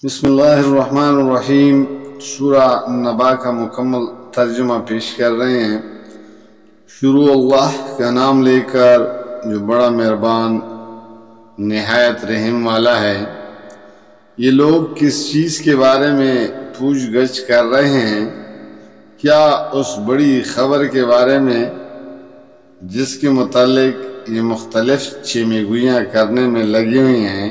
بسم اللہ الرحمن الرحیم۔ سورہ نبا کا مکمل ترجمہ پیش کر رہے ہیں۔ شروع اللہ کا نام لے کر جو بڑا مہربان نہایت رحم والا ہے۔ یہ لوگ کس چیز کے بارے میں پوچھ گچھ کر رہے ہیں؟ کیا اس بڑی خبر کے بارے میں جس کے متعلق یہ مختلف چیمے گوئیاں کرنے میں لگی ہوئی ہیں؟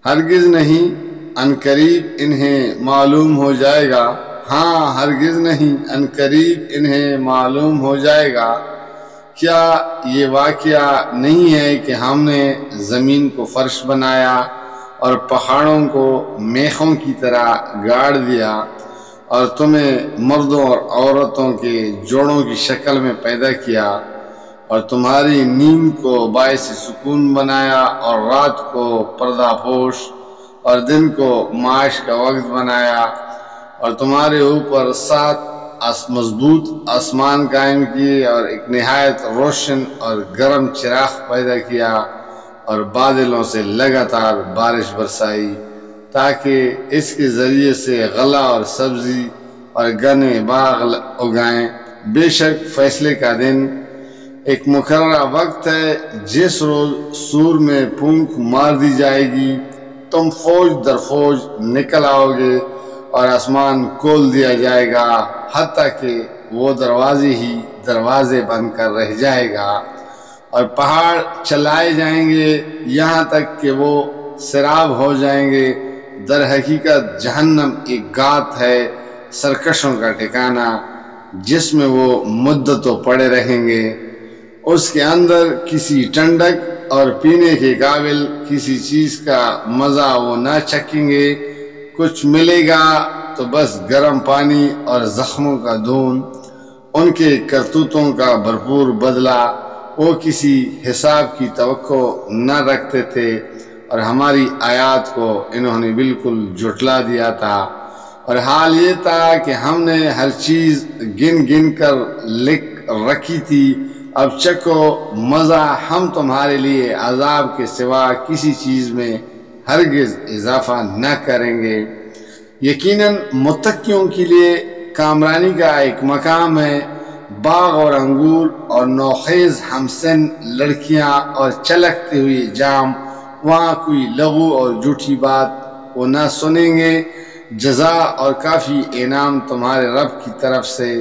ہرگز نہیں، عنقریب انہیں معلوم ہو جائے گا۔ ہاں، ہرگز نہیں، عنقریب انہیں معلوم ہو جائے گا۔ کیا یہ واقعہ نہیں ہے کہ ہم نے زمین کو فرش بنایا اور پہاڑوں کو میخوں کی طرح گاڑ دیا اور تمہیں مردوں اور عورتوں کے جوڑوں کی شکل میں پیدا کیا اور تمہاری نیند کو باعث سکون بنایا اور رات کو پردہ پوش اور دن کو معاش کا وقت بنایا اور تمہارے اوپر 7 مضبوط آسمان قائم کیے اور ایک نہایت روشن اور گرم چراغ پیدا کیا اور بادلوں سے لگاتار بارش برسائی تاکہ اس کے ذریعے سے غلہ اور سبزی اور گنے باغ اگائیں۔ بے شک فیصلے کا دن ایک مقررہ وقت ہے جس روز سور میں پھونک مار دی جائے گی، تم فوج در فوج نکل آؤ گے اور آسمان کھول دیا جائے گا حتیٰ کہ وہ دروازے بند کر رہ جائے گا اور پہاڑ چلائے جائیں گے یہاں تک کہ وہ سیراب ہو جائیں گے۔ در حقیقت جہنم ایک گات ہے، سرکشوں کا ٹھکانہ، جس میں وہ مدتوں پڑے رہیں گے۔ اس کے اندر کسی ٹھنڈک اور پینے کے قابل کسی چیز کا مزہ وہ نہ چکھیں گے۔ کچھ ملے گا تو بس گرم پانی اور زخموں کا دھون۔ ان کے کرتوتوں کا بھرپور بدلہ، وہ کسی حساب کی توقع نہ رکھتے تھے اور ہماری آیات کو انہوں نے بالکل جھٹلا دیا تھا، اور حال یہ تھا کہ ہم نے ہر چیز گن گن کر لکھ رکھی تھی۔ اب چکھو مزہ، ہم تمہارے لیے عذاب کے سوا کسی چیز میں ہرگز اضافہ نہ کریں گے۔ یقیناً متقیوں کے لیے کامرانی کا ایک مقام ہے، باغ اور انگور اور نوخیز ہمسن لڑکیاں اور چلکتے ہوئے جام، وہاں کوئی لغو اور جھوٹی بات وہ نہ سنیں گے۔ جزا اور کافی انعام تمہارے رب کی طرف سے،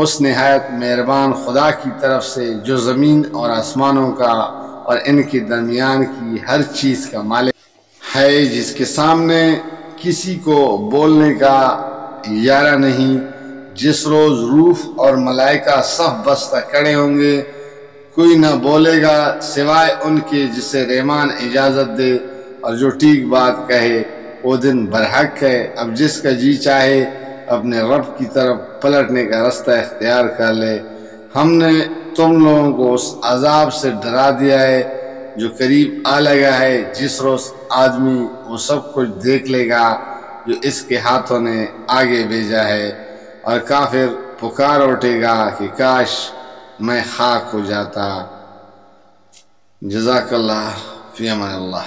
اس نہایت مہربان خدا کی طرف سے جو زمین اور آسمانوں کا اور ان کے درمیان کی ہر چیز کا مالک ہے، جس کے سامنے کسی کو بولنے کا یارہ نہیں۔ جس روز روح اور ملائکہ صف بستہ کھڑے ہوں گے، کوئی نہ بولے گا سوائے ان کے جسے رحمان اجازت دے اور جو ٹھیک بات کہے۔ وہ دن برحق ہے، اب جس کا جی چاہے اپنے رب کی طرف پلٹنے کا راستہ اختیار کر لے۔ ہم نے تم لوگوں کو اس عذاب سے ڈرا دیا ہے جو قریب آ لگا ہے، جس روز آدمی وہ سب کچھ دیکھ لے گا جو اس کے ہاتھوں نے آگے بھیجا ہے، اور کافر پکار اٹھے گا کہ کاش میں خاک ہو جاتا۔ جزاک اللہ، فی امان اللہ۔